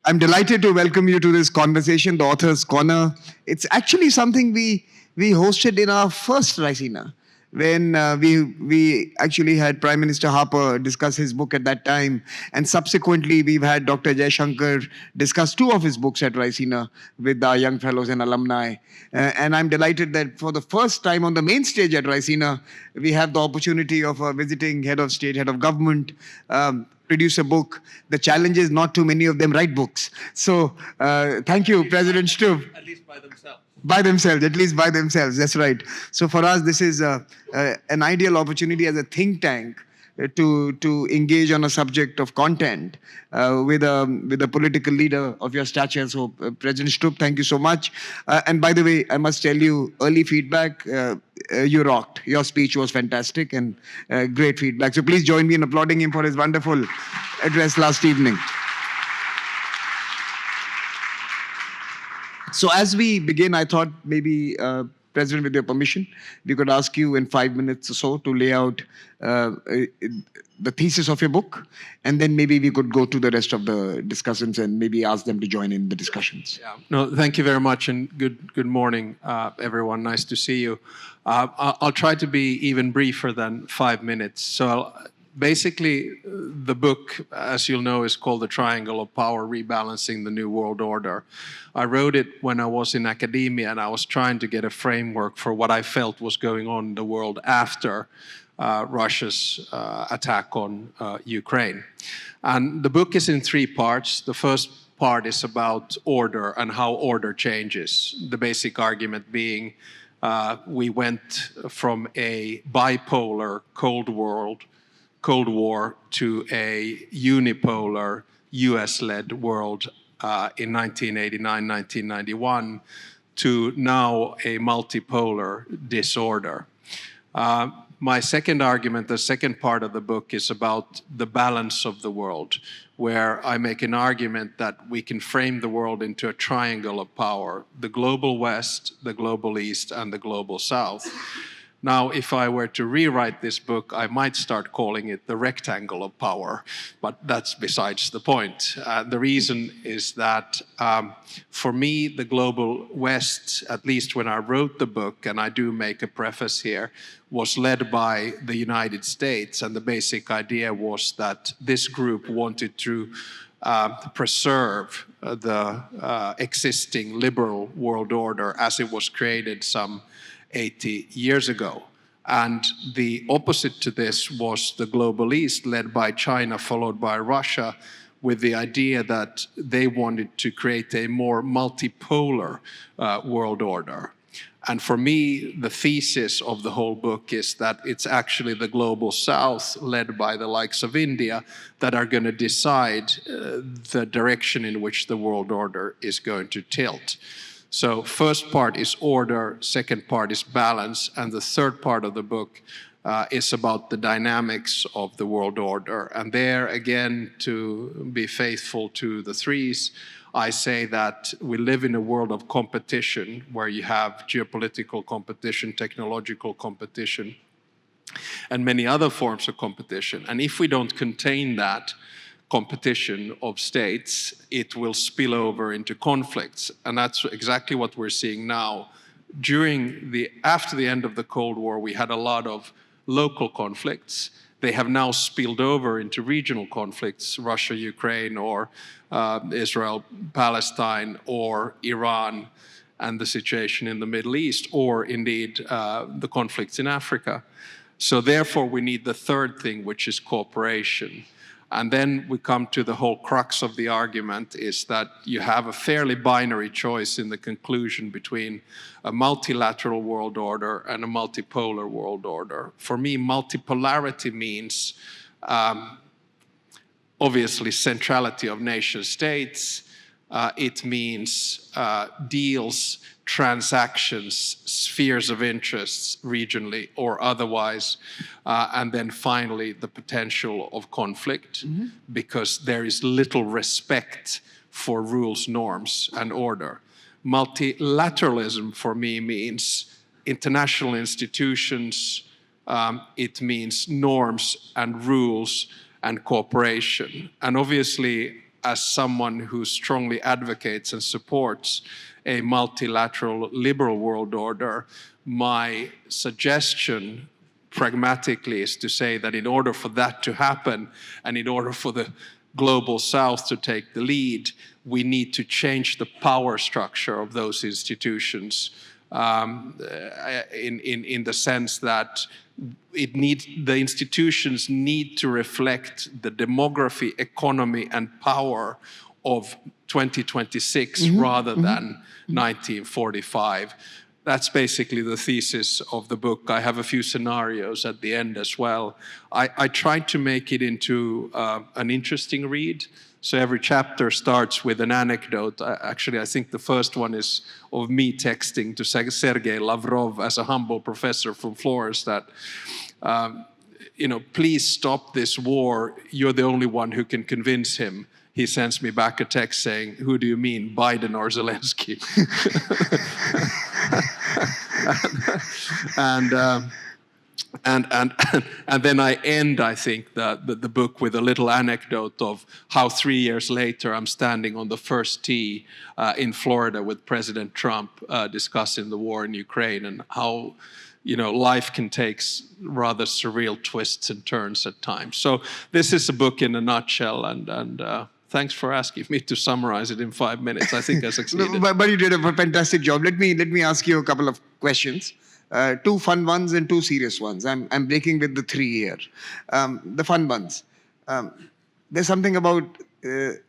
I'm delighted to welcome you to this conversation, the Author's Corner. It's actually something we hosted in our first Raisina, when we actually had Prime Minister Harper discuss his book at that time, and subsequently we've had Dr. Jaishankar discuss two of his books at Raisina with our young fellows and alumni. And I'm delighted that for the first time on the main stage at Raisina, we have the opportunity of a visiting head of state, head of government, produce a book. The challenge is not too many of them write books. So thank you, President Stubb. At least by themselves. By themselves, at least by themselves. That's right. So for us, this is an ideal opportunity as a think tank to engage on a subject of content with a political leader of your stature. So President Stubb, thank you so much. And by the way, I must tell you, early feedback, you rocked. Your speech was fantastic and great feedback. So please join me in applauding him for his wonderful address last evening. So as we begin, I thought maybe, President, with your permission, we could ask you in 5 minutes or so to lay out the thesis of your book, and then maybe we could go to the rest of the discussants and maybe ask them to join in the discussions. Yeah. No, thank you very much, and good morning, everyone. Nice to see you. I'll try to be even briefer than 5 minutes. So basically, the book, as you'll know, is called The Triangle of Power, Rebalancing the New World Order. I wrote it when I was in academia, and I was trying to get a framework for what I felt was going on in the world after Russia's attack on Ukraine. And the book is in 3 parts. The first part is about order and how order changes. The basic argument being we went from a bipolar Cold War to a unipolar US-led world in 1989, 1991 to now a multipolar disorder. My second argument, the second part of the book, is about the balance of the world, where I make an argument that we can frame the world into a triangle of power: the global West, the global East, and the global South. Now, if I were to rewrite this book, I might start calling it The Rectangle of Power, but that's besides the point. The reason is that for me, the global West, at least when I wrote the book, and I do make a preface here, was led by the United States, and the basic idea was that this group wanted to preserve the existing liberal world order as it was created some 80 years ago. And the opposite to this was the global East, led by China, followed by Russia, with the idea that they wanted to create a more multipolar world order. And for me, the thesis of the whole book is that it's actually the global South, led by the likes of India, that are going to decide the direction in which the world order is going to tilt. So first part is order, second part is balance, and the third part of the book is about the dynamics of the world order. And there, again, to be faithful to the threes, I say that we live in a world of competition where you have geopolitical competition, technological competition, and many other forms of competition. And if we don't contain that competition of states, it will spill over into conflicts. And that's exactly what we're seeing now. After the end of the Cold War, we had a lot of local conflicts. They have now spilled over into regional conflicts: Russia, Ukraine, or Israel, Palestine, or Iran, and the situation in the Middle East, or indeed the conflicts in Africa. So therefore, we need the third thing, which is cooperation. And then we come to the whole crux of the argument, is that you have a fairly binary choice in the conclusion between a multilateral world order and a multipolar world order. For me, multipolarity means obviously centrality of nation states. It means deals, transactions, spheres of interests, regionally or otherwise, and then finally the potential of conflict, because there is little respect for rules, norms, and order. Multilateralism for me means international institutions, it means norms and rules and cooperation. And obviously, as someone who strongly advocates and supports a multilateral liberal world order, my suggestion pragmatically is to say that in order for that to happen, and in order for the global south to take the lead, we need to change the power structure of those institutions in the sense that the institutions need to reflect the demography, economy, and power of 2026 rather than 1945. That's basically the thesis of the book. I have a few scenarios at the end as well. I tried to make it into an interesting read. So every chapter starts with an anecdote. Actually, I think the first one is of me texting to Sergei Lavrov as a humble professor from Florence that, please stop this war. You're the only one who can convince him. He sends me back a text saying, who do you mean, Biden or Zelensky? And then I end, I think, the book with a little anecdote of how 3 years later I'm standing on the first tee in Florida with President Trump discussing the war in Ukraine and how life can take rather surreal twists and turns at times. So this is a book in a nutshell, and thanks for asking me to summarize it in 5 minutes. I think I succeeded. But you did a fantastic job. Let me ask you a couple of questions. 2 fun ones and 2 serious ones. I'm breaking with the 3 here. The fun ones. There's something about the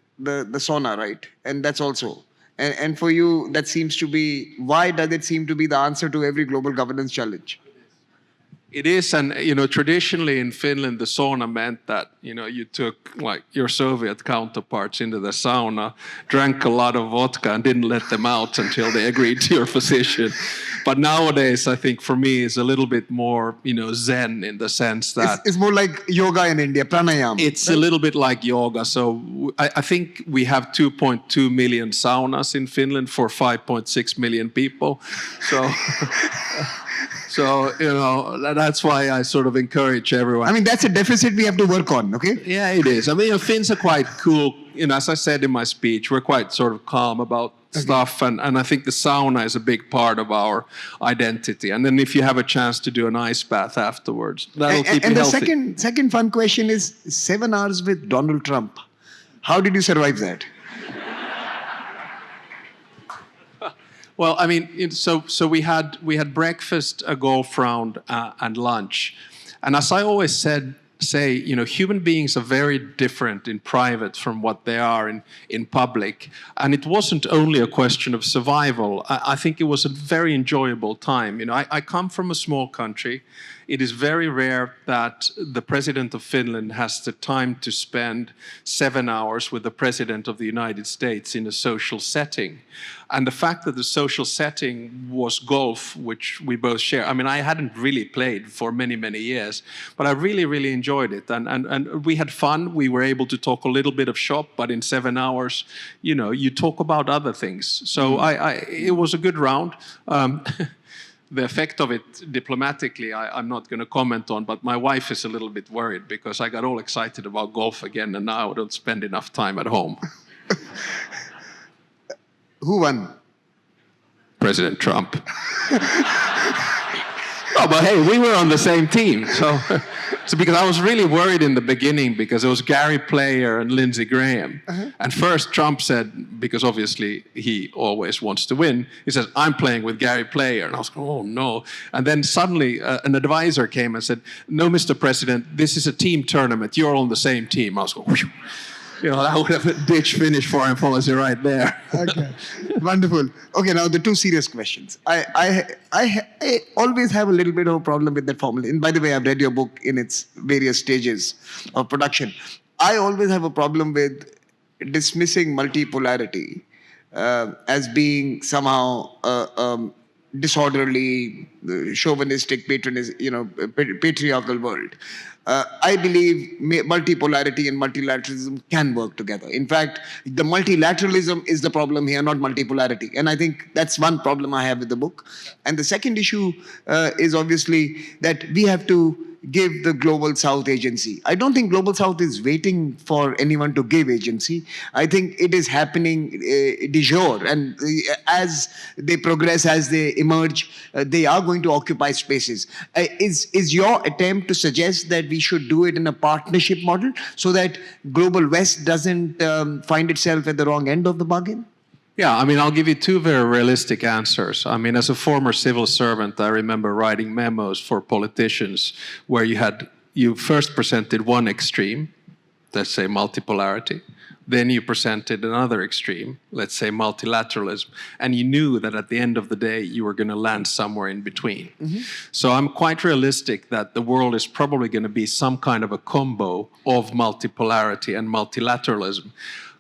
sauna, right? And that's also. And for you, that seems to be, why does it seem to be the answer to every global governance challenge? It is, and traditionally in Finland, the sauna meant that you took like your Soviet counterparts into the sauna, drank a lot of vodka, and didn't let them out until they agreed to your position. But nowadays, I think for me, it's a little bit more Zen in the sense that it's more like yoga in India, pranayama. It's right? A little bit like yoga. So I think we have 2.2 million saunas in Finland for 5.6 million people. So. So, that's why I sort of encourage everyone. I mean, that's a deficit we have to work on, okay? Yeah, it is. I mean, Finns are quite cool. As I said in my speech, we're quite sort of calm about stuff. And I think the sauna is a big part of our identity. And then if you have a chance to do an ice bath afterwards, that'll keep you healthy. And the second fun question is 7 hours with Donald Trump. How did you survive that? Well, I mean, so we had breakfast, a golf round, and lunch, and as I always say, human beings are very different in private from what they are in public, and it wasn't only a question of survival. I think it was a very enjoyable time. I come from a small country. It is very rare that the president of Finland has the time to spend 7 hours with the president of the United States in a social setting. And the fact that the social setting was golf, which we both share. I mean, I hadn't really played for many, many years, but I really, really enjoyed it. And we had fun. We were able to talk a little bit of shop, but in 7 hours, you talk about other things. So it was a good round. The effect of it diplomatically, I'm not going to comment on, but my wife is a little bit worried because I got all excited about golf again, and now I don't spend enough time at home. Who won? President Trump. Oh, but hey, we were on the same team. So because I was really worried in the beginning because it was Gary Player and Lindsey Graham. And first Trump said, because obviously he always wants to win, he says, I'm playing with Gary Player. And I was going, oh no. And then suddenly an advisor came and said, no, Mr. President, this is a team tournament. You're on the same team. I was going, whew. That would have a ditch finish foreign policy right there. Okay, wonderful. Okay, now the 2 serious questions. I always have a little bit of a problem with that formula. And by the way, I've read your book in its various stages of production. I always have a problem with dismissing multipolarity as being somehow disorderly, chauvinistic, patriarchal world. I believe multipolarity and multilateralism can work together. In fact, the multilateralism is the problem here, not multipolarity. And I think that's one problem I have with the book. And the second issue is obviously that we have to give the Global South agency. I don't think Global South is waiting for anyone to give agency. I think it is happening de jure, and as they progress, as they emerge, they are going to occupy spaces. Is your attempt to suggest that we should do it in a partnership model so that Global West doesn't find itself at the wrong end of the bargain? Yeah, I mean, I'll give you two very realistic answers. I mean, as a former civil servant, I remember writing memos for politicians where you first presented one extreme, let's say multipolarity, then you presented another extreme, let's say multilateralism, and you knew that at the end of the day you were going to land somewhere in between. Mm-hmm. So I'm quite realistic that the world is probably going to be some kind of a combo of multipolarity and multilateralism.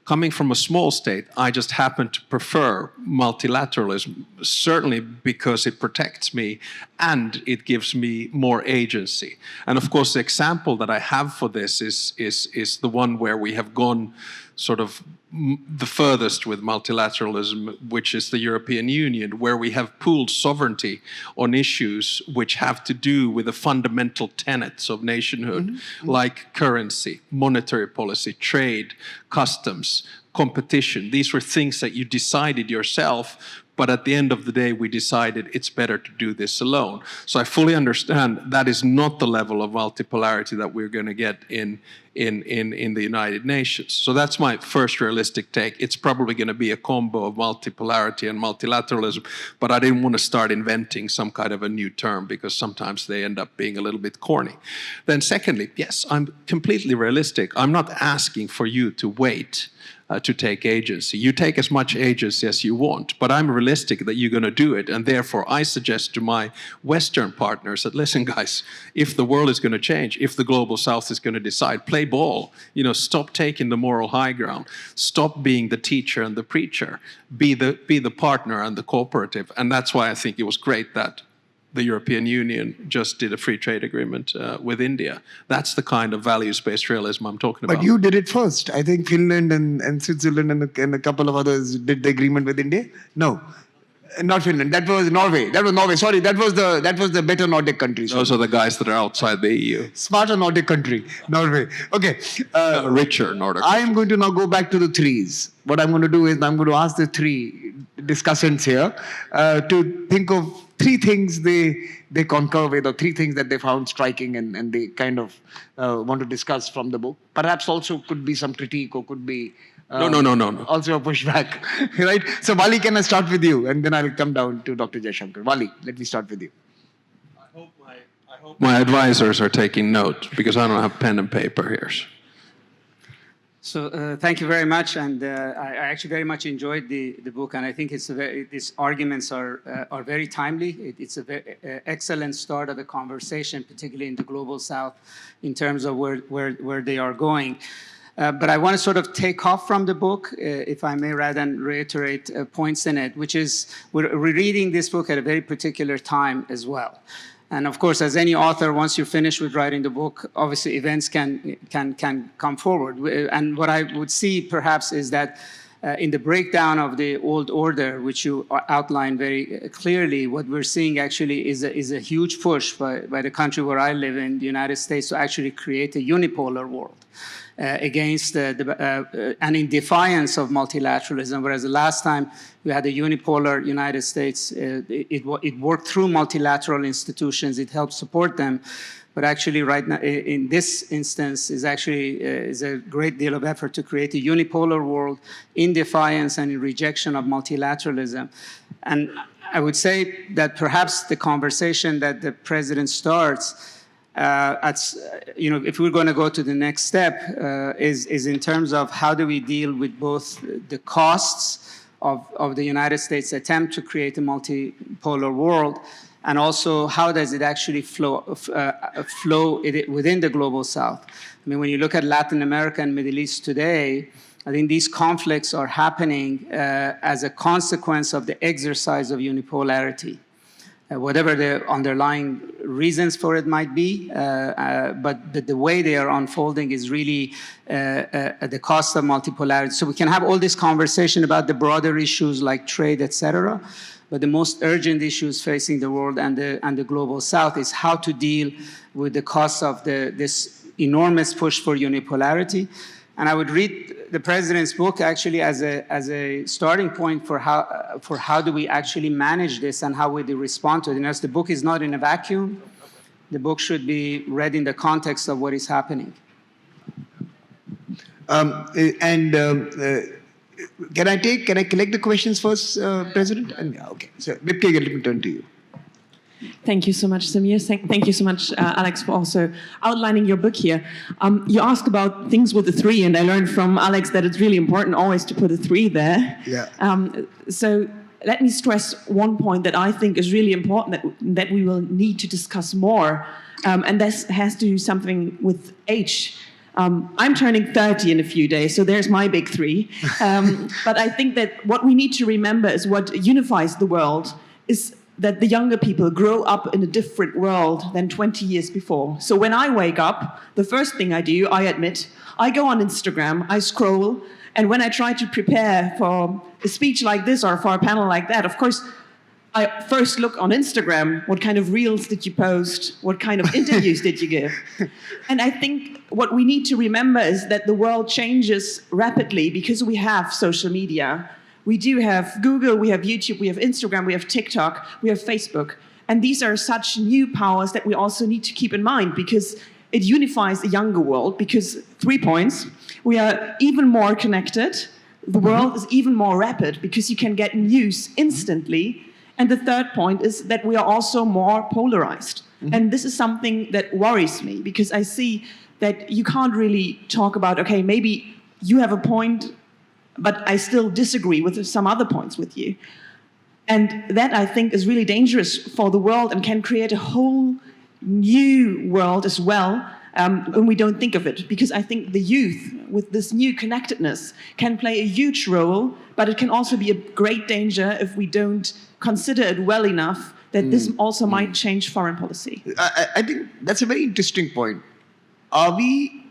Coming from a small state, I just happen to prefer multilateralism, certainly because it protects me and it gives me more agency. And of course, the example that I have for this is the one where we have gone sort of the furthest with multilateralism, which is the European Union, where we have pooled sovereignty on issues which have to do with the fundamental tenets of nationhood, mm-hmm. like currency, monetary policy, trade, customs, competition. These were things that you decided yourself, but at the end of the day, we decided it's better to do this alone. So I fully understand that is not the level of multipolarity that we're going to get in the United Nations. So that's my first realistic take. It's probably going to be a combo of multipolarity and multilateralism, but I didn't want to start inventing some kind of a new term because sometimes they end up being a little bit corny. Then secondly, yes, I'm completely realistic. I'm not asking for you to wait to take agency. You take as much agency as you want, but I'm realistic that you're going to do it, and therefore I suggest to my Western partners that, listen guys, if the world is going to change, if the Global South is going to decide, play ball. You know, stop taking the moral high ground. Stop being the teacher and the preacher. Be the partner and the cooperative. And that's why I think it was great that the European Union just did a free trade agreement with India. That's the kind of values-based realism I'm talking about. But you did it first. I think Finland and Switzerland and a couple of others did the agreement with India. No, not Finland. That was Norway. That was Norway. Sorry, that was the better Nordic country. Those are the guys that are outside the EU. Smarter Nordic country, Norway. Okay. Richer Nordic. I am going to now go back to the threes. What I'm going to do is I'm going to ask the three discussants here to think of three things they concur with, or three things that they found striking and they kind of want to discuss from the book. Perhaps also could be some critique or could be No. also a pushback, right? So Wali, can I start with you? And then I'll come down to Dr. Jaishankar. Wali, let me start with you. I hope my advisors are taking note because I don't have pen and paper here. So thank you very much, and I actually very much enjoyed the book, and I think these arguments are very timely. It's a very excellent start of the conversation, particularly in the Global South, in terms of where they are going. But I want to sort of take off from the book, if I may, rather than reiterate points in it, which is we're reading this book at a very particular time as well. And of course, as any author, once you're finished with writing the book, obviously events can come forward. And what I would see perhaps is that in the breakdown of the old order, which you outlined very clearly, what we're seeing actually is a huge push by the country where I live in, the United States, to actually create a unipolar world. Against and in defiance of multilateralism, whereas the last time we had a unipolar United States, it worked through multilateral institutions, it helped support them, but actually right now, in this instance, is a great deal of effort to create a unipolar world in defiance and in rejection of multilateralism. And I would say that perhaps the conversation that the president starts if we're going to go to the next step, is in terms of how do we deal with both the costs of the United States' attempt to create a multipolar world, and also how does it actually flow within the Global South. I mean, when you look at Latin America and Middle East today, I think these conflicts are happening as a consequence of the exercise of unipolarity. whatever the underlying reasons for it might be, but the way they are unfolding is really at the cost of multipolarity. So we can have all this conversation about the broader issues like trade, etc., but the most urgent issues facing the world and the global South is how to deal with the cost of this enormous push for unipolarity. And I would read the president's book actually as a starting point for how do we actually manage this and how we respond to it. And as the book is not in a vacuum, the book should be read in the context of what is happening. Can I collect the questions first, President? Okay. So, Vipke, let me turn to you. Thank you so much, Samir. Thank you so much, Alex, for also outlining your book here. You asked about things with the three, and I learned from Alex that it's really important always to put a three there. Yeah. So let me stress one point that I think is really important that we will need to discuss more, and this has to do something with age. I'm turning 30 in a few days, so there's my big three. But I think that what we need to remember is what unifies the world is that the younger people grow up in a different world than 20 years before. So when I wake up, the first thing I do, I admit, I go on Instagram, I scroll, and when I try to prepare for a speech like this or for a panel like that, of course, I first look on Instagram, what kind of reels did you post? What kind of interviews did you give? And I think what we need to remember is that the world changes rapidly because we have social media. We do have Google, we have YouTube, we have Instagram, we have TikTok, we have Facebook. And these are such new powers that we also need to keep in mind because it unifies the younger world because 3 points, we are even more connected. The world is even more rapid because you can get news instantly. And the third point is that we are also more polarized. And this is something that worries me because I see that you can't really talk about, okay, maybe you have a point, but I still disagree with some other points with you. And that, I think, is really dangerous for the world and can create a whole new world as well when we don't think of it. Because I think the youth, with this new connectedness, can play a huge role, but it can also be a great danger if we don't consider it well enough that this also might change foreign policy. I think that's a very interesting point. Are we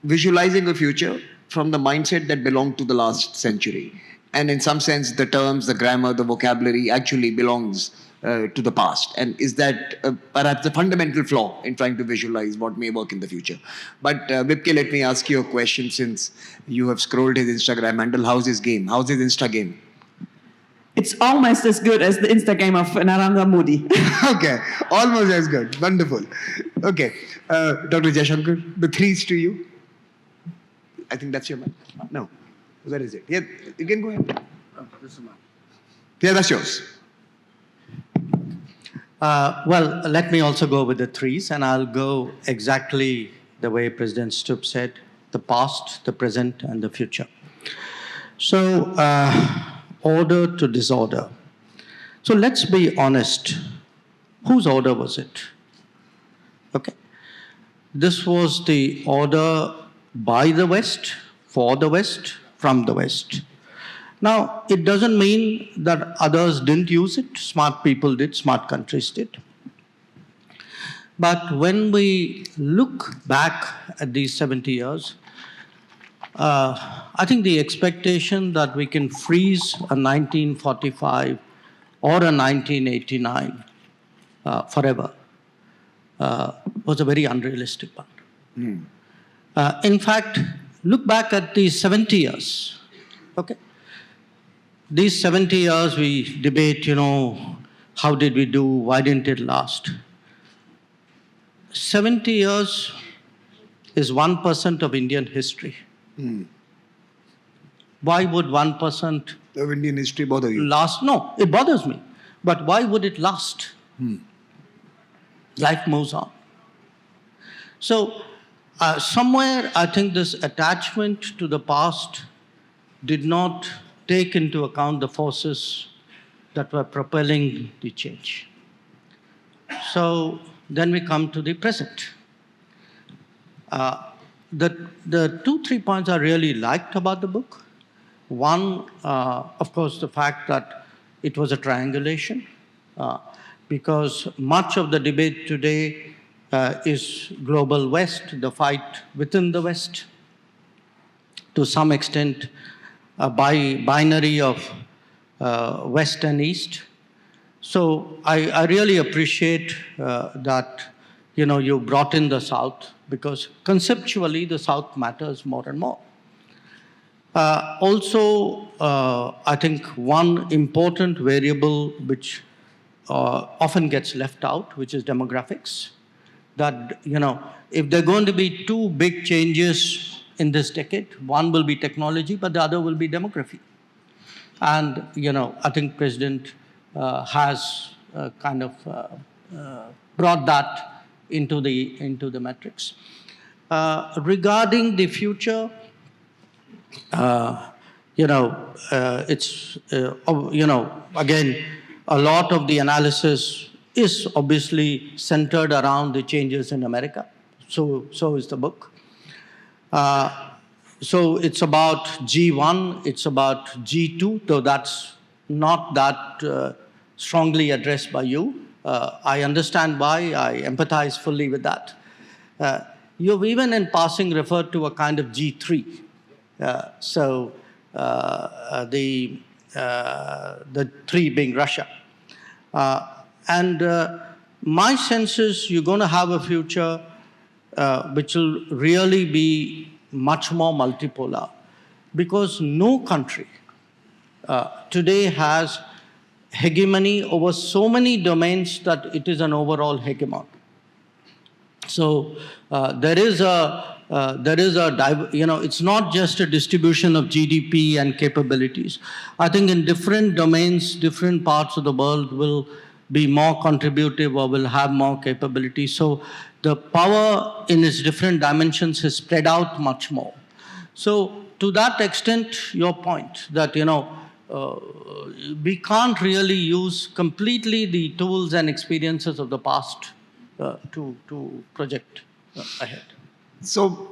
visualizing a future from the mindset that belonged to the last century? And in some sense, the terms, the grammar, the vocabulary actually belongs to the past. And is that perhaps a fundamental flaw in trying to visualize what may work in the future? But Vipke, let me ask you a question since you have scrolled his Instagram handle. How's his game? How's his Insta game? It's almost as good as the Insta game of Narendra Modi. Okay, almost as good. Wonderful. Okay, Dr. Jaishankar, the threes to you. I think that's your mic. No, where is it? Yeah, you can go ahead. Oh, this is mine. Yeah, that's yours. Well, let me also go with the threes, and I'll go exactly the way President Stubb said, the past, the present, and the future. So, order to disorder. So let's be honest. Whose order was it? Okay. This was the order by the West, for the West, from the West. Now, it doesn't mean that others didn't use it. Smart people did, smart countries did. But when we look back at these 70 years, I think the expectation that we can freeze a 1945 or a 1989 forever was a very unrealistic one. In fact, look back at these 70 years. Okay, these 70 years we debate, how did we do? Why didn't it last? 70 years is 1% of Indian history. Why would 1% of Indian history bother you? last? No, it bothers me. But why would it last? Life moves on. So, somewhere I think this attachment to the past did not take into account the forces that were propelling the change. So, then we come to the present. The 2-3 points I really liked about the book. One, of course, the fact that it was a triangulation. because much of the debate today is global West, the fight within the West, to some extent a binary of West and East. So I really appreciate that you brought in the South, because conceptually the South matters more and more. Also, I think one important variable which often gets left out, which is demographics, that if there are going to be two big changes in this decade, one will be technology, but the other will be demography. And I think President has kind of brought that into the matrix. Regarding the future, it's again, a lot of the analysis is obviously centered around the changes in America. So is the book. So it's about G1, it's about G2, though that's not that strongly addressed by you. I understand why, I empathize fully with that. You've even in passing referred to a kind of G3. The three being Russia. And my sense is you're going to have a future which will really be much more multipolar, because no country today has hegemony over so many domains that it is an overall hegemon. So it's not just a distribution of GDP and capabilities. I think in different domains, different parts of the world will be more contributive or will have more capability. So the power in its different dimensions is spread out much more. So to that extent, your point that, we can't really use completely the tools and experiences of the past to project ahead. So,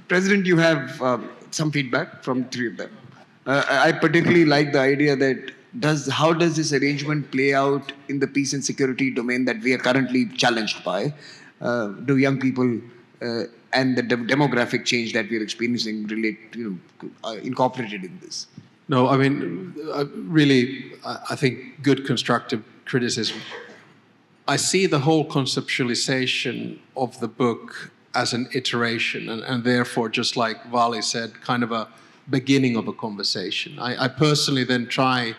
President, you have some feedback from three of them. I particularly like the idea that how does this arrangement play out in the peace and security domain that we are currently challenged by? Do young people and the demographic change that we are experiencing incorporated in this? No, I mean, really, I think good constructive criticism. I see the whole conceptualization of the book as an iteration, and therefore, just like Vali said, kind of a beginning of a conversation. I personally then try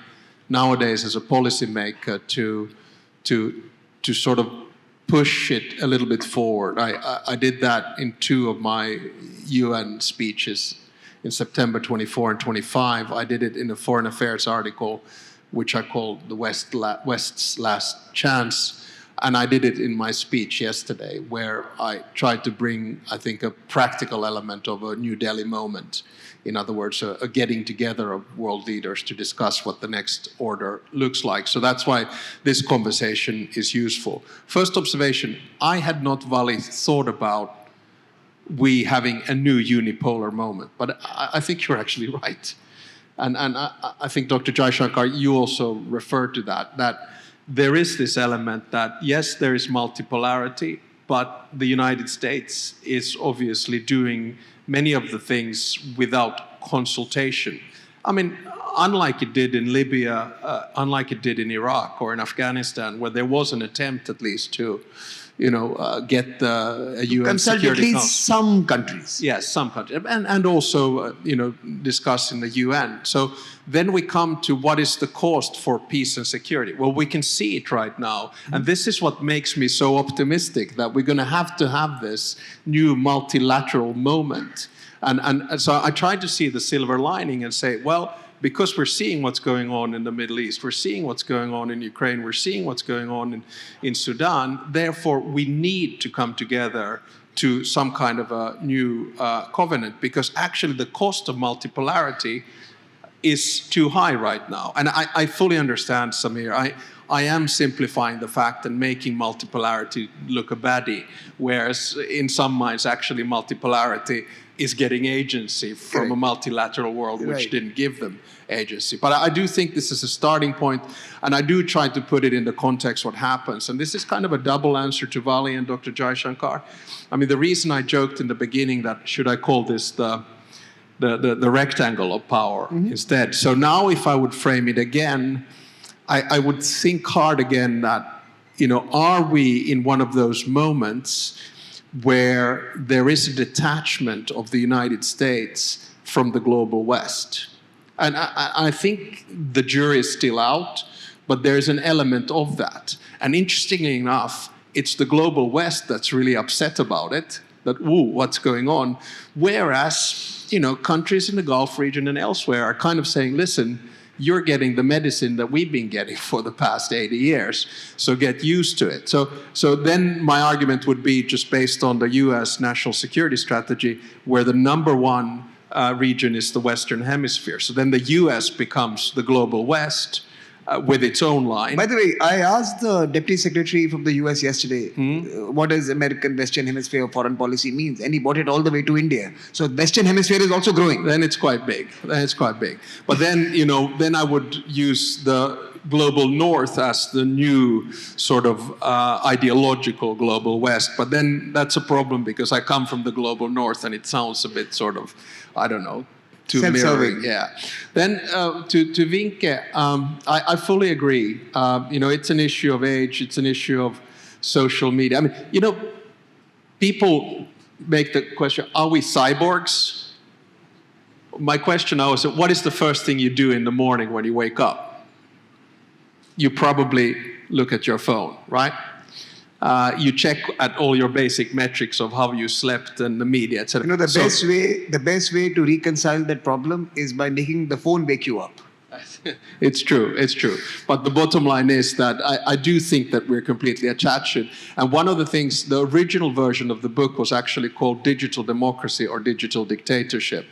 nowadays as a policymaker to sort of push it a little bit forward. I did that in two of my UN speeches in September 24 and 25. I did it in a foreign affairs article, which I called The West's Last Chance. And I did it in my speech yesterday, where I tried to bring, I think, a practical element of a New Delhi moment. In other words, a getting together of world leaders to discuss what the next order looks like. So that's why this conversation is useful. First observation, I had not, Vali, thought about we having a new unipolar moment, but I think you're actually right. And I think, Dr. Jaishankar, you also referred to that there is this element that, yes, there is multipolarity, but the United States is obviously doing many of the things without consultation. I mean, unlike it did in Libya, unlike it did in Iraq or in Afghanistan, where there was an attempt at least to, get a UN consult Security at least Council. some countries. Yes, some countries, and also, discuss in the UN. So then we come to what is the cost for peace and security. Well, we can see it right now, and this is what makes me so optimistic that we're going to have this new multilateral moment. And so I tried to see the silver lining and say, well, because we're seeing what's going on in the Middle East, we're seeing what's going on in Ukraine, we're seeing what's going on in Sudan, therefore we need to come together to some kind of a new covenant, because actually the cost of multipolarity is too high right now. And I fully understand, Samir. I am simplifying the fact and making multipolarity look a baddie, whereas in some minds actually multipolarity is getting agency from a multilateral world which didn't give them agency. But I do think this is a starting point, and I do try to put it in the context what happens. And this is kind of a double answer to Vali and Dr. Jaishankar. I mean, the reason I joked in the beginning that should I call this the rectangle of power instead. So now if I would frame it again, I would think hard again that, you know, are we in one of those moments where there is a detachment of the United States from the global West? And I think the jury is still out, but there's an element of that. And interestingly enough, it's the global West that's really upset about it, that, ooh, what's going on? Whereas, you know, countries in the Gulf region and elsewhere are kind of saying, listen, you're getting the medicine that we've been getting for the past 80 years, so get used to it. So then my argument would be just based on the US national security strategy, where the number one region is the Western Hemisphere. So then the US becomes the global West with its own line. By the way, I asked the Deputy Secretary from the US yesterday, what does American Western Hemisphere foreign policy means? And he brought it all the way to India. So Western Hemisphere is also growing. Then it's quite big. But then, you know, then I would use the global North as the new sort of ideological global West. But then that's a problem because I come from the global North and it sounds a bit sort of, I don't know, too mirroring. Yeah. Then to Vinke, I fully agree. You know, it's an issue of age. It's an issue of social media. I mean, you know, people make the question, are we cyborgs? My question now is, what is the first thing you do in the morning when you wake up? You probably look at your phone, right? You check at all your basic metrics of how you slept and the media, etc. You know, the best way to reconcile that problem is by making the phone wake you up. It's true. But the bottom line is that I do think that we're completely attached to it. And one of the things, the original version of the book was actually called Digital Democracy or Digital Dictatorship.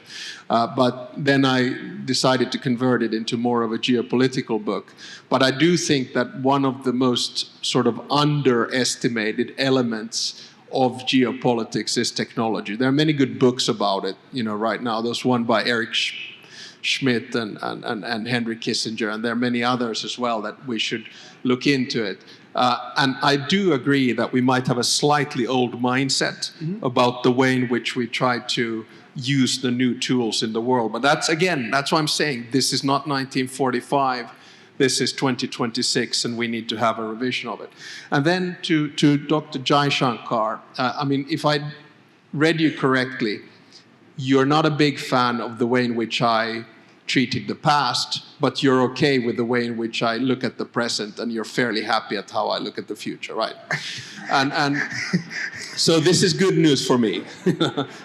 But then I decided to convert it into more of a geopolitical book. But I do think that one of the most sort of underestimated elements of geopolitics is technology. There are many good books about it, you know, right now. There's one by Eric Schmidt and Henry Kissinger, and there are many others as well that we should look into it. And I do agree that we might have a slightly old mindset about the way in which we try to use the new tools in the world. But that's why I'm saying this is not 1945, this is 2026, and we need to have a revision of it. And then to Dr. Jaishankar, I mean, if I read you correctly, you're not a big fan of the way in which I treated the past, but you're okay with the way in which I look at the present, and you're fairly happy at how I look at the future, right? And so this is good news for me.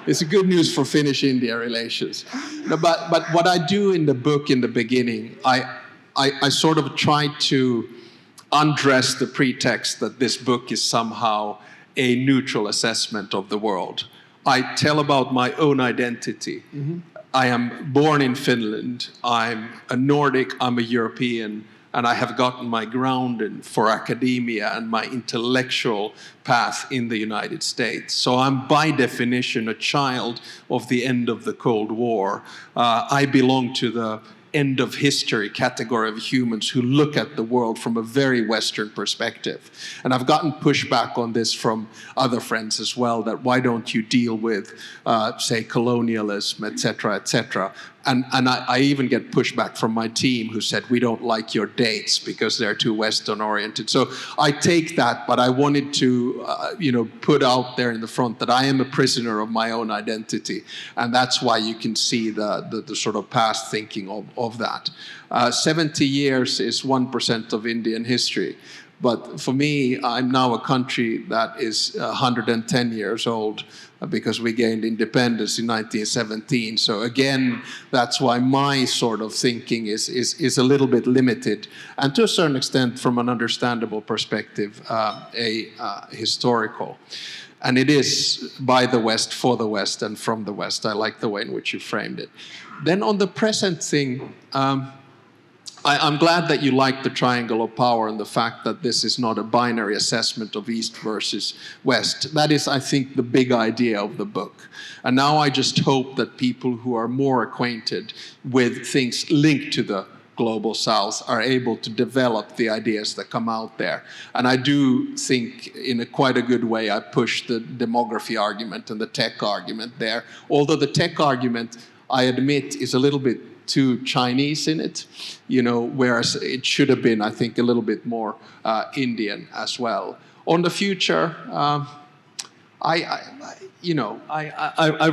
It's good news for Finnish-India relations. No, but what I do in the book in the beginning, I sort of try to undress the pretext that this book is somehow a neutral assessment of the world. I tell about my own identity. I am born in Finland, I'm a Nordic, I'm a European, and I have gotten my grounding for academia and my intellectual path in the United States. So I'm by definition a child of the end of the Cold War. I belong to the end of history category of humans who look at the world from a very Western perspective. And I've gotten pushback on this from other friends as well, that why don't you deal with, say, colonialism, et cetera, And I even get pushback from my team who said, we don't like your dates because they're too Western oriented. So I take that, but I wanted to put out there in the front that I am a prisoner of my own identity. And that's why you can see the sort of past thinking of that. 70 years is 1% of Indian history. But for me, I'm now a country that is 110 years old because we gained independence in 1917. So again, that's why my sort of thinking is a little bit limited, and to a certain extent, from an understandable perspective, historical. And it is by the West, for the West, and from the West. I like the way in which you framed it. Then on the present thing, I'm glad that you like the triangle of power and the fact that this is not a binary assessment of East versus West. That is, I think, the big idea of the book. And now I just hope that people who are more acquainted with things linked to the global South are able to develop the ideas that come out there. And I do think in quite a good way I push the demography argument and the tech argument there. Although the tech argument, I admit, is a little bit too Chinese in it, whereas it should have been, I think, a little bit more Indian as well. On the future, I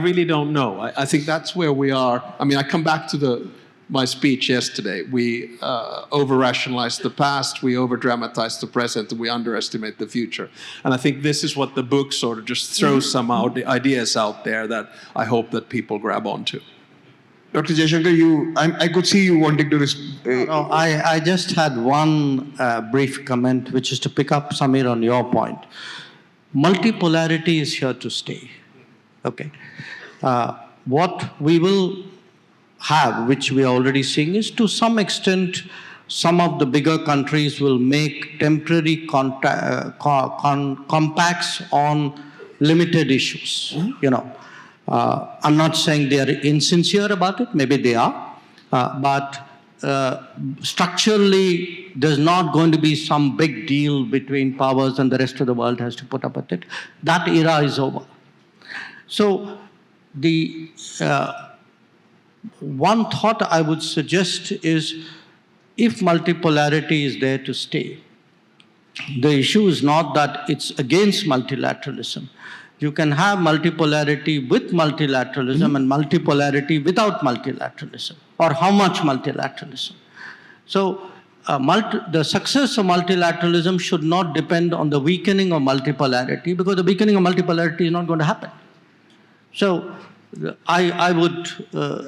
really don't know. I think that's where we are. I mean, I come back to my speech yesterday. We over-rationalize the past, we over-dramatize the present, and we underestimate the future. And I think this is what the book sort of just throws some ideas out there that I hope that people grab onto. Dr. Jaishankar, I could see you wanting to No, I just had one brief comment, which is to pick up, Samir, on your point. Multipolarity is here to stay. Okay. What we will have, which we are already seeing, is to some extent, some of the bigger countries will make temporary compacts on limited issues. I'm not saying they are insincere about it, maybe they are, but structurally there's not going to be some big deal between powers and the rest of the world has to put up with it. That era is over. So the one thought I would suggest is, if multipolarity is there to stay, the issue is not that it's against multilateralism. You can have multipolarity with multilateralism and multipolarity without multilateralism, or how much multilateralism. So the success of multilateralism should not depend on the weakening of multipolarity, because the weakening of multipolarity is not going to happen. So I would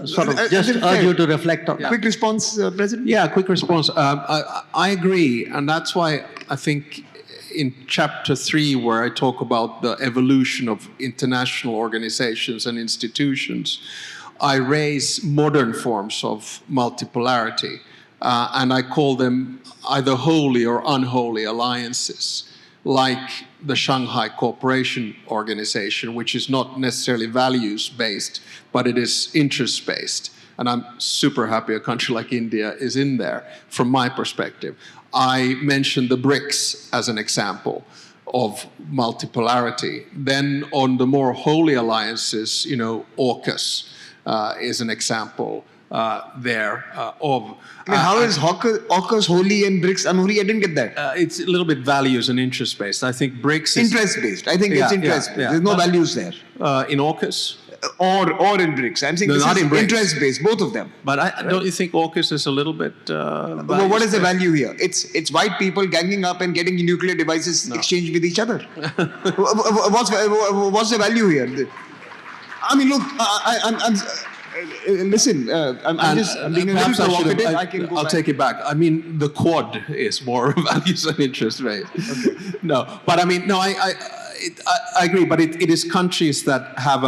sort of just urge you to reflect on that. Quick response, President? Yeah, quick response. I agree, and that's why I think in chapter 3, where I talk about the evolution of international organizations and institutions, I raise modern forms of multipolarity, and I call them either holy or unholy alliances, like the Shanghai Cooperation Organization, which is not necessarily values-based, but it is interest-based. And I'm super happy a country like India is in there, from my perspective. I mentioned the BRICS as an example of multipolarity. Then on the more holy alliances, AUKUS is an example there of... how is AUKUS holy and BRICS unholy? I didn't get that. It's a little bit values and interest-based. I think BRICS is... Interest-based. I think it's interest-based. There's no values there. In AUKUS? Or in BRICS. I'm saying No, this not is in BRICS. interest-based, both of them. But don't you think AUKUS is a little bit... Well, what is the value here? It's white people ganging up and getting nuclear devices exchanged with each other. What's the value here? I mean, look, listen, I'm being a little provocative. I'll take it back. I mean, the Quad is more values and interest rate. Okay. No, but I mean, no, I agree. But it is countries that have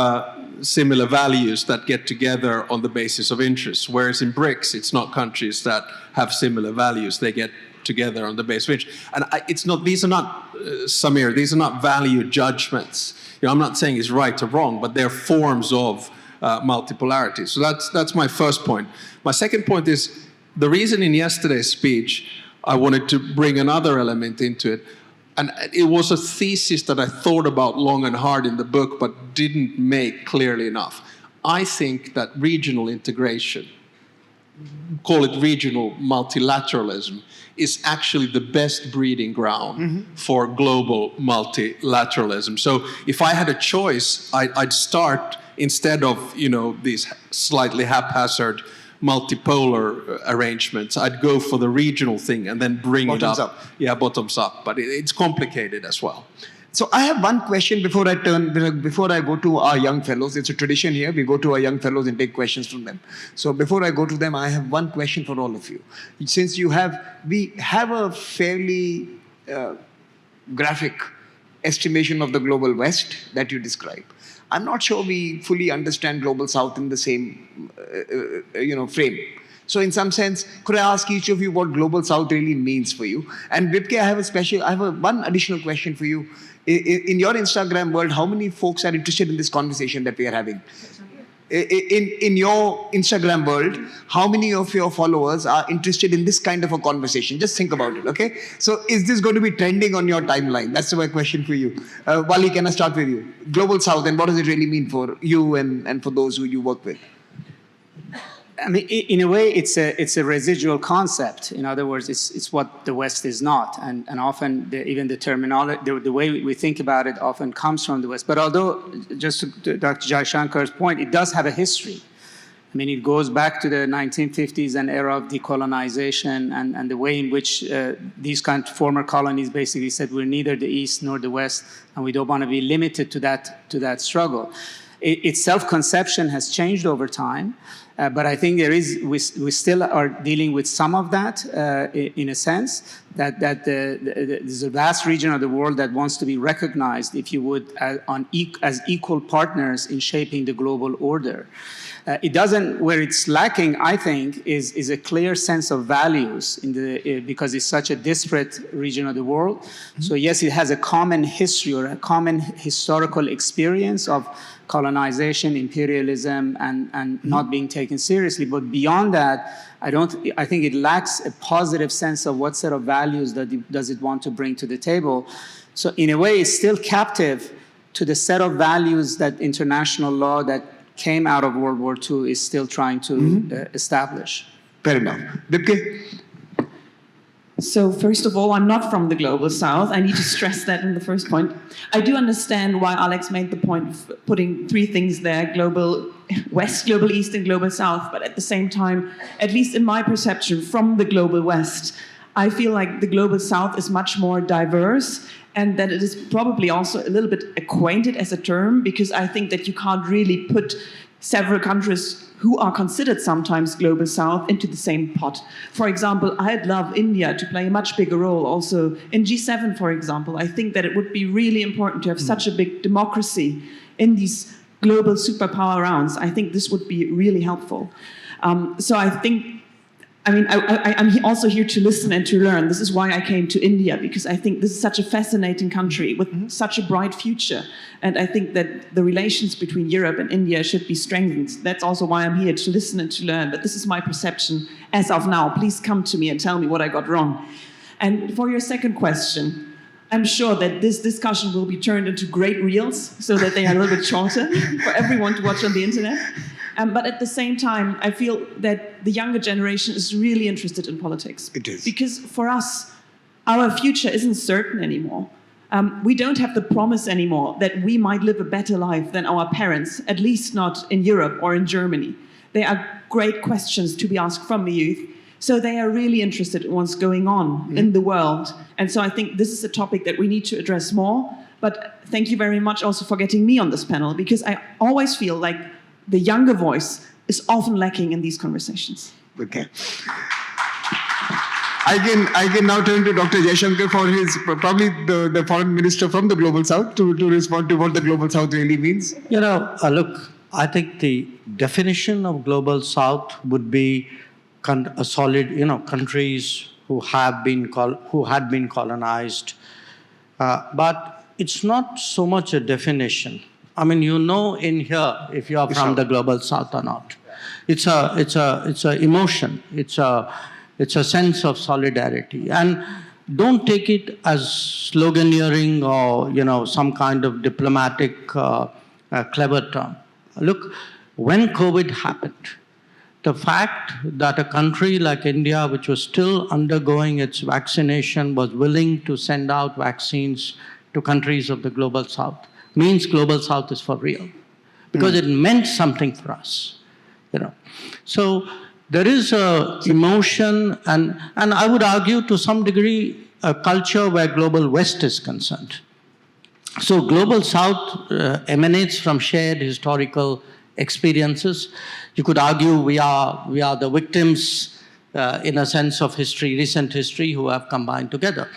similar values that get together on the basis of interests. Whereas in BRICS, it's not countries that have similar values. They get together on the basis of interest. And it's not. These are not, Samir. These are not value judgments. I'm not saying it's right or wrong, but they're forms of multipolarity. So that's my first point. My second point is, the reason in yesterday's speech I wanted to bring another element into it, and it was a thesis that I thought about long and hard in the book but didn't make clearly enough. I think that regional integration, call it regional multilateralism, is actually the best breeding ground for global multilateralism. So if I had a choice, I'd start, instead of these slightly haphazard multipolar arrangements, I'd go for the regional thing and then bring bottoms it up. Yeah, bottoms up. But it's complicated as well. So I have one question before I go to our young fellows. It's a tradition here. We go to our young fellows and take questions from them. So before I go to them, I have one question for all of you. Since we have a fairly graphic estimation of the global West that you describe. I'm not sure we fully understand global South in the same frame. So in some sense, could I ask each of you what Global South really means for you? And Vipke, I have one additional question for you. In your Instagram world, how many folks are interested in this conversation that we are having? In your Instagram world, how many of your followers are interested in this kind of a conversation? Just think about it, okay? So is this going to be trending on your timeline? That's my question for you. Wally, can I start with you? Global South, and what does it really mean for you and for those who you work with? I mean, in a way, it's a residual concept. In other words, it's what the West is not, and often even the terminology, the way we think about it, often comes from the West. But although, just to Dr. Jaishankar's point, it does have a history. I mean, it goes back to the 1950s and era of decolonization, and the way in which these former colonies basically said we're neither the East nor the West, and we don't want to be limited to that struggle. Its self-conception has changed over time. But I think we still are dealing with some of that in a sense, that there's a vast region of the world that wants to be recognized, if you would, as equal partners in shaping the global order. It doesn't, where it's lacking, I think, is a clear sense of values because it's such a disparate region of the world. Mm-hmm. So yes, it has a common history or a common historical experience of colonization, imperialism, and not being taken seriously. But beyond that, I think it lacks a positive sense of what set of values does it want to bring to the table. So in a way, it's still captive to the set of values that international law that came out of World War II is still trying to establish. Fair enough. Vipke? So first of all, I'm not from the Global South. I need to stress that in the first point. I do understand why Alex made the point of putting three things there: Global West, Global East, and Global South. But at the same time, at least in my perception from the Global West, I feel like the Global South is much more diverse, and that it is probably also a little bit acquainted as a term, because I think that you can't really put several countries who are considered sometimes Global South into the same pot. For example, I'd love India to play a much bigger role also in G7, for example. I think that it would be really important to have such a big democracy in these global superpower rounds. I think this would be really helpful. So I think, I'm also here to listen and to learn. This is why I came to India, because I think this is such a fascinating country with such a bright future. And I think that the relations between Europe and India should be strengthened. That's also why I'm here, to listen and to learn. But this is my perception as of now. Please come to me and tell me what I got wrong. And for your second question, I'm sure that this discussion will be turned into great reels so that they are a little bit shorter for everyone to watch on the internet. But at the same time, I feel that the younger generation is really interested in politics. It is. Because for us, our future isn't certain anymore. We don't have the promise anymore that we might live a better life than our parents, at least not in Europe or in Germany. They are great questions to be asked from the youth. So they are really interested in what's going on in the world. And so I think this is a topic that we need to address more. But thank you very much also for getting me on this panel, because I always feel like the younger voice is often lacking in these conversations. Okay. I can now turn to Dr. Jaishankar for his, probably the foreign minister from the Global South, to respond to what the Global South really means. Look, I think the definition of Global South would be a solid, countries who had been colonized. But it's not so much a definition. I mean, in here if you are from the Global South or not. It's a emotion. It's a sense of solidarity. And don't take it as sloganeering or some kind of diplomatic clever term. Look, when COVID happened, the fact that a country like India, which was still undergoing its vaccination, was willing to send out vaccines to countries of the Global South means Global South is for real, because it meant something for us. So there is a emotion, and I would argue to some degree a culture where Global West is concerned. So Global South emanates from shared historical experiences. You could argue we are the victims in a sense of history, recent history, who have combined together.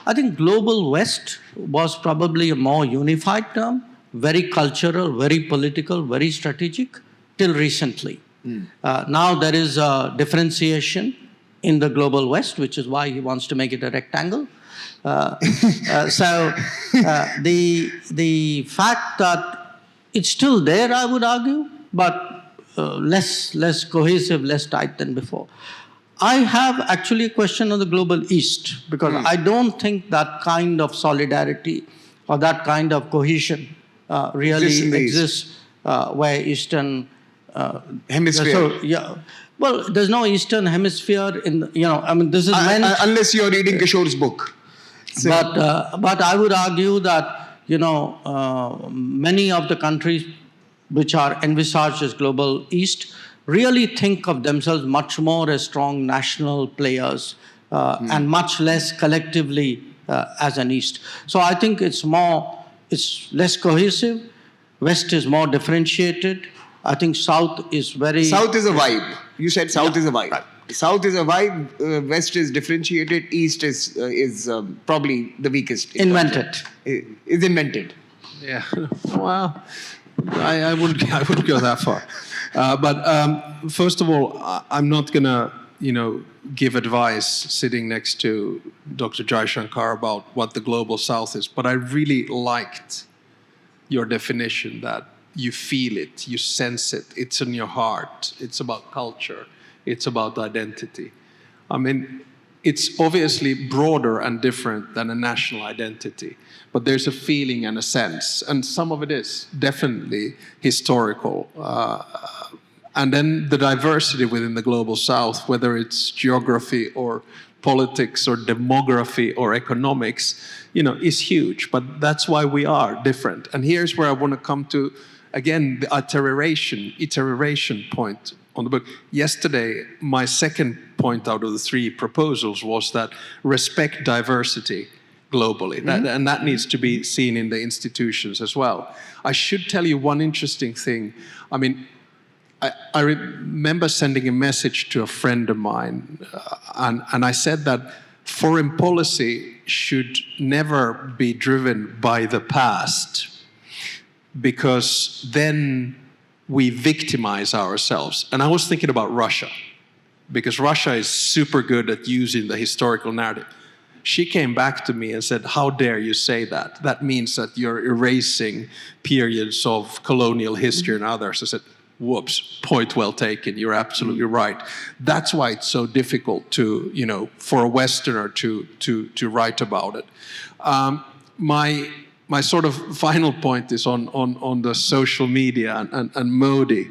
I think Global West was probably a more unified term, very cultural, very political, very strategic, till recently. Now there is a differentiation in the global West, which is why he wants to make it a rectangle. The fact that it's still there, I would argue, but less cohesive, less tight than before. I have actually a question on the global East, because I don't think that kind of solidarity or that kind of cohesion really exists where Eastern hemisphere. So, yeah. Well, there's no Eastern hemisphere in, I mean, this is meant... unless you're reading Kishore's book. So. But I would argue that, many of the countries which are envisaged as global East really think of themselves much more as strong national players and much less collectively as an East. So I think it's less cohesive. West is more differentiated. I think South is very... South is a vibe. You said South is a vibe. Right. South is a vibe. West is differentiated. East is probably the weakest. Invented. Is invented. Yeah. Well, I wouldn't go that far. But first of all, I'm not gonna, give advice sitting next to Dr. Jaishankar about what the global South is. But I really liked your definition that you feel it, you sense it, it's in your heart, it's about culture, it's about identity. I mean, it's obviously broader and different than a national identity, but there's a feeling and a sense, and some of it is definitely historical. And then the diversity within the global South, whether it's geography or politics or demography or economics, is huge, but that's why we are different. And here's where I want to come to, again, the iteration point on the book. Yesterday, my second point out of the three proposals was that respect diversity globally. And that needs to be seen in the institutions as well. I should tell you one interesting thing. I mean, I remember sending a message to a friend of mine, and I said that foreign policy should never be driven by the past, because then we victimize ourselves. And I was thinking about Russia, because Russia is super good at using the historical narrative. She came back to me and said, "How dare you say that? That means that you're erasing periods of colonial history and others." I said, "Whoops, point well taken, you're absolutely right." That's why it's so difficult to, for a Westerner to write about it. My sort of final point is on the social media and Modi.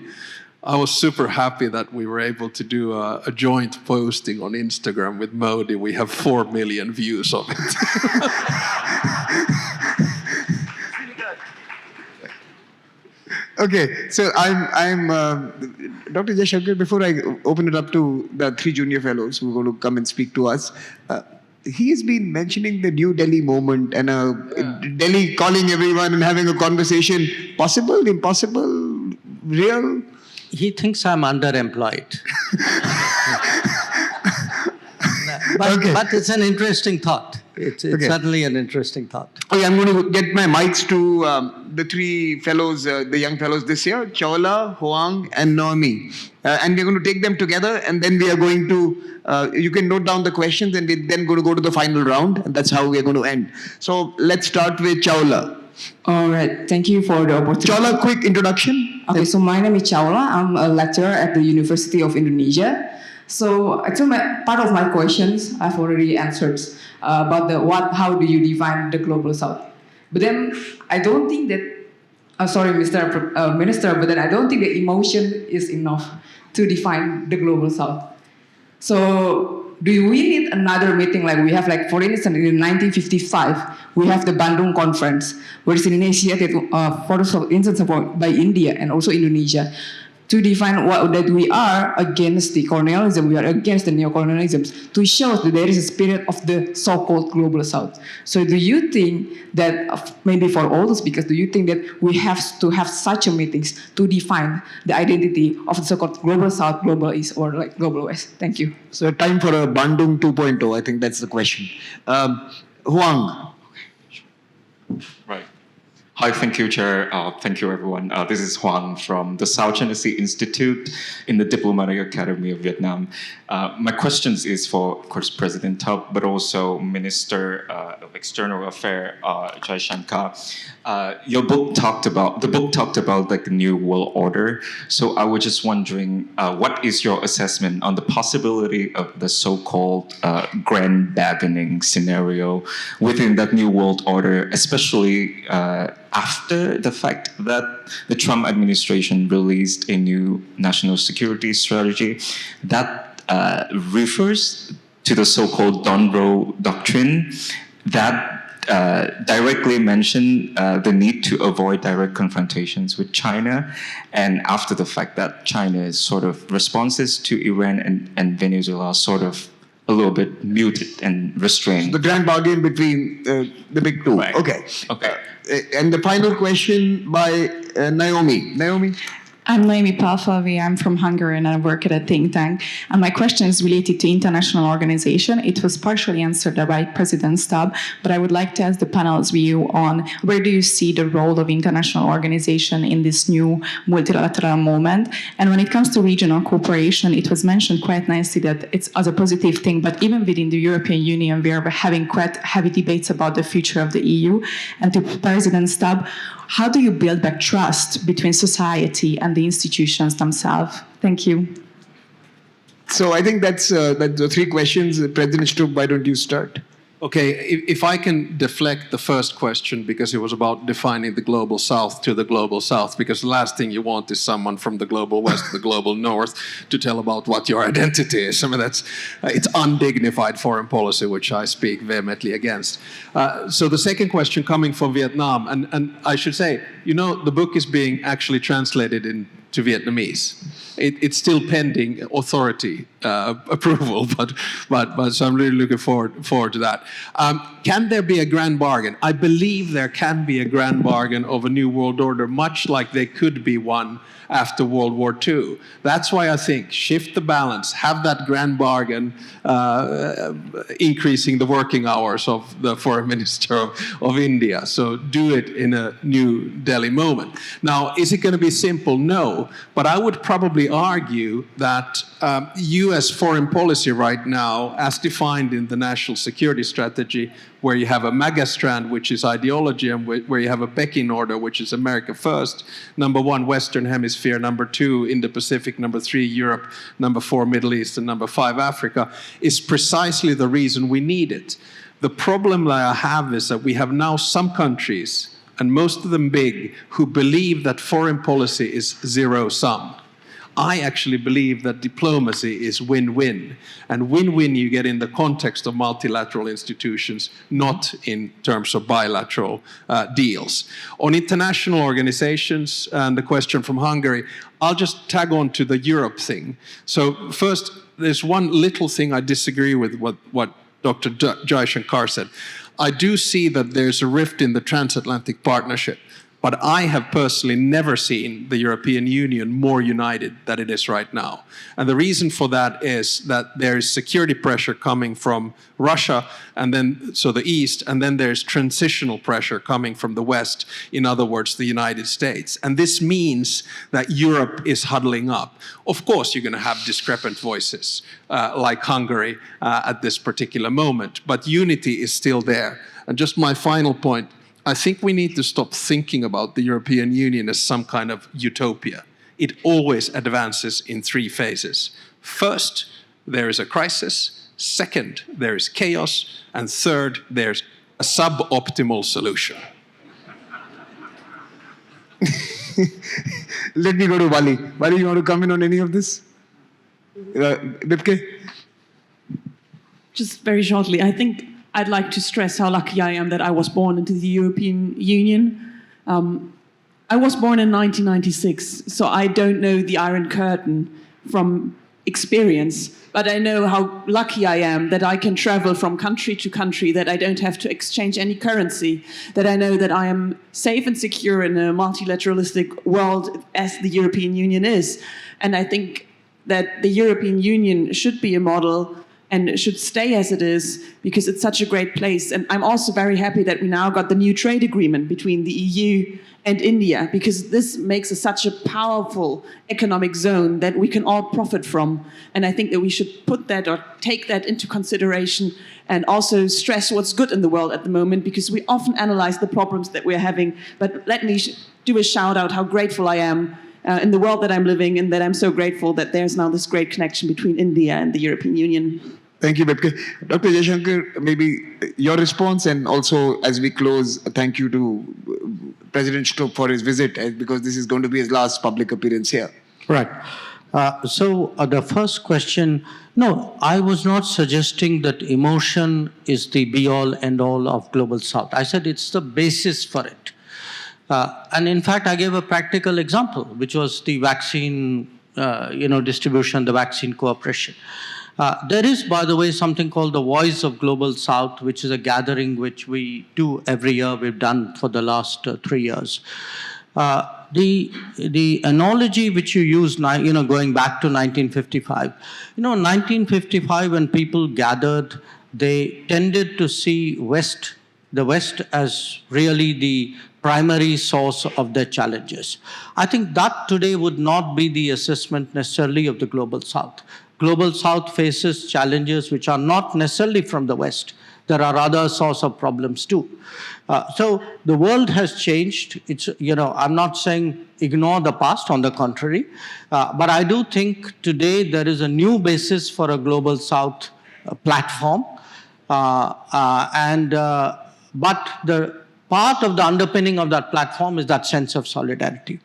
I was super happy that we were able to do a joint posting on Instagram with Modi. We have 4 million views of it. Okay, so I'm Dr. Jaishankar. Before I open it up to the 3 junior fellows who are going to come and speak to us, he has been mentioning the New Delhi moment and Delhi calling everyone and having a conversation. Possible, impossible, real? He thinks I'm underemployed. But it's an interesting thought. It's certainly an interesting thought. Okay, I'm going to get my mics to the 3 fellows, the young fellows this year, Chawla, Hoang, and Naomi. And we're going to take them together, and then we are going to, you can note down the questions, and we're then going to go to the final round, and that's how we're going to end. So let's start with Chawla. All right, thank you for the opportunity. Chawla, quick introduction. Okay, so my name is Chawla. I'm a lecturer at the University of Indonesia. So actually, part of my questions I've already answered about how do you define the global South? But then I don't think that, sorry, Mr. Minister, but then I don't think the emotion is enough to define the global South. So do we need another meeting like we have, like for instance, in 1955, we have the Bandung Conference, which is initiated, for instance, by India and also Indonesia, to define that we are against the colonialism, we are against the neocolonialism, to show that there is a spirit of the so-called global South. So do you think that, maybe for all the speakers, do you think that we have to have such a meetings to define the identity of the so-called global South, global East, or like global West? Thank you. So time for a Bandung 2.0, I think that's the question. Huang. Right. Hi, thank you, Chair. Thank you, everyone. This is Juan from the South China Sea Institute in the Diplomatic Academy of Vietnam. My questions is for, of course, President Stubb, but also Minister of External Affairs, Jaishankar. The book talked about like the new world order. So I was just wondering, what is your assessment on the possibility of the so-called grand bargaining scenario within that new world order, especially after the fact that the Trump administration released a new national security strategy that refers to the so-called Donroe Doctrine that directly mentioned the need to avoid direct confrontations with China, and after the fact that China's sort of responses to Iran and Venezuela sort of a little bit muted and restrained. The grand bargain between the big two. Right. Okay. Okay. And the final question by Naomi. Naomi? I'm Naomi Palfavi. I'm from Hungary and I work at a think tank. And my question is related to international organization. It was partially answered by President Stubb, but I would like to ask the panel's view on where do you see the role of international organization in this new multilateral moment? And when it comes to regional cooperation, it was mentioned quite nicely that it's as a positive thing, but even within the European Union, we are having quite heavy debates about the future of the EU. And to President Stubb, how do you build back trust between society and the institutions themselves? Thank you. So I think that's the three questions. President Stubb, why don't you start? Okay, if I can deflect the first question, because it was about defining the global south to the global south, because the last thing you want is someone from the global west to the global north to tell about what your identity is. I mean, it's undignified foreign policy, which I speak vehemently against. So the second question coming from Vietnam, and I should say, the book is being actually translated into Vietnamese. It's still pending authority approval, but so I'm really looking forward to that. Can there be a grand bargain? I believe there can be a grand bargain of a new world order, much like there could be one after World War II. That's why I think shift the balance, have that grand bargain, increasing the working hours of the Foreign Minister of India. So do it in a New Delhi moment. Now, is it going to be simple? No. But I would probably argue that U.S. foreign policy right now, as defined in the National Security Strategy, where you have a mega strand, which is ideology, and where you have a pecking order, which is America first, number one, Western Hemisphere, number two, Indo-Pacific, number three, Europe, number four, Middle East, and number five, Africa, is precisely the reason we need it. The problem that I have is that we have now some countries, and most of them big, who believe that foreign policy is zero-sum. I actually believe that diplomacy is win-win. And win-win you get in the context of multilateral institutions, not in terms of bilateral deals. On international organizations, and the question from Hungary, I'll just tag on to the Europe thing. So first, there's one little thing I disagree with what Dr. Jaishankar said. I do see that there's a rift in the transatlantic partnership. But I have personally never seen the European Union more united than it is right now. And the reason for that is that there is security pressure coming from Russia, and then so the East, and then there's transitional pressure coming from the West, in other words, the United States. And this means that Europe is huddling up. Of course, you're going to have discrepant voices, like Hungary at this particular moment, but unity is still there. And just my final point, I think we need to stop thinking about the European Union as some kind of utopia. It always advances in three phases. First, there is a crisis. Second, there is chaos. And third, there's a suboptimal solution. Let me go to Wally. Wally, you want to come in on any of this? Bipke? Just very shortly, I think I'd like to stress how lucky I am that I was born into the European Union. I was born in 1996, so I don't know the Iron Curtain from experience, but I know how lucky I am that I can travel from country to country, that I don't have to exchange any currency, that I know that I am safe and secure in a multilateralistic world as the European Union is. And I think that the European Union should be a model and it should stay as it is because it's such a great place. And I'm also very happy that we now got the new trade agreement between the EU and India, because this makes us such a powerful economic zone that we can all profit from. And I think that we should put that or take that into consideration and also stress what's good in the world at the moment, because we often analyze the problems that we're having. But let me do a shout out how grateful I am in the world that I'm living in, that I'm so grateful that there's now this great connection between India and the European Union. Thank you, Bipke. Dr. Jaishankar, maybe your response, and also as we close, thank you to President Stubb for his visit, because this is going to be his last public appearance here. Right. So the first question, no, I was not suggesting that emotion is the be-all, end-all of Global South. I said it's the basis for it. And in fact, I gave a practical example, which was the vaccine, distribution, the vaccine cooperation. There is, by the way, something called the Voice of Global South, which is a gathering which we do every year. We've done for the last 3 years. The analogy which you used, going back to 1955, 1955 when people gathered, they tended to see the West as really the primary source of their challenges. I think that today would not be the assessment necessarily of the Global South. Global South faces challenges which are not necessarily from the West. There are other sources of problems too. So the world has changed. It's, I'm not saying ignore the past, on the contrary. But I do think today there is a new basis for a Global South platform. But the part of the underpinning of that platform is that sense of solidarity.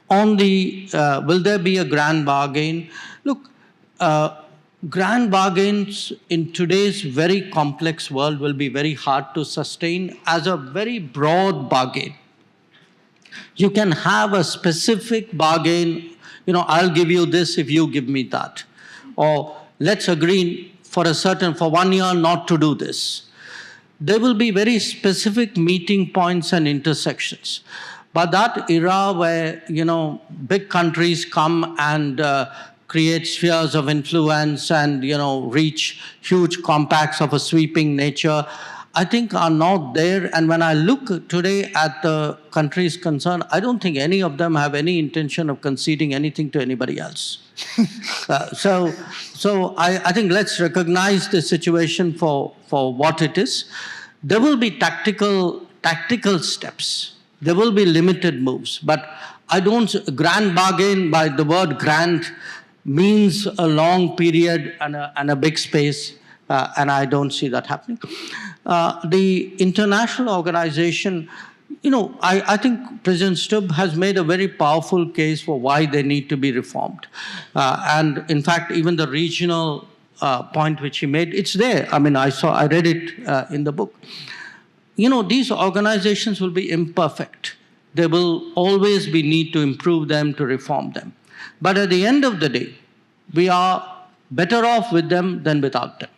On the, will there be a grand bargain? Look, grand bargains in today's very complex world will be very hard to sustain as a very broad bargain. You can have a specific bargain, I'll give you this if you give me that. Or let's agree for 1 year not to do this. There will be very specific meeting points and intersections. But that era where, big countries come and create spheres of influence and, reach huge compacts of a sweeping nature, I think are not there. And when I look today at the countries concerned, I don't think any of them have any intention of conceding anything to anybody else. So I think let's recognize the situation for what it is. There will be tactical steps. There will be limited moves. But grand bargain, by the word grand, means a long period and a big space, and I don't see that happening. The international organization, I think President Stubb has made a very powerful case for why they need to be reformed. And in fact, even the regional point which he made, it's there. I mean, I read it in the book. These organizations will be imperfect. There will always be need to improve them, to reform them. But at the end of the day, we are better off with them than without them.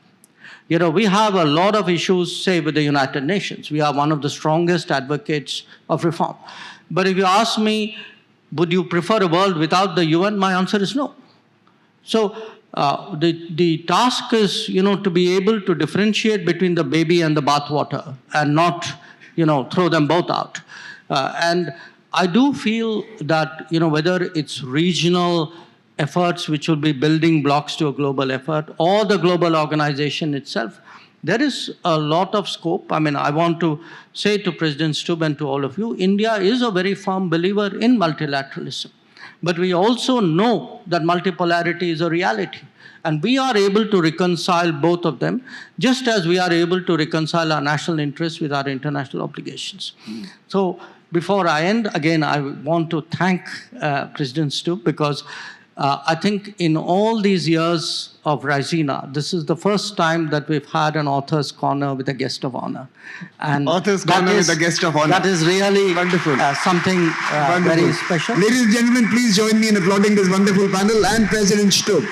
We have a lot of issues, say, with the United Nations. We are one of the strongest advocates of reform. But if you ask me, would you prefer a world without the UN? My answer is no. So the task is, to be able to differentiate between the baby and the bathwater and not, throw them both out. And I do feel that, whether it's regional efforts which will be building blocks to a global effort or the global organization itself, there is a lot of scope. I mean, I want to say to President Stubb and to all of you, India is a very firm believer in multilateralism. But we also know that multipolarity is a reality. And we are able to reconcile both of them, just as we are able to reconcile our national interests with our international obligations. So before I end, again, I want to thank President Stubb, because I think in all these years of Raisina, this is the first time that we've had an author's corner with a guest of honor. And author's corner with a guest of honor. That is really wonderful. Something very special. Ladies and gentlemen, please join me in applauding this wonderful panel and President Stubb.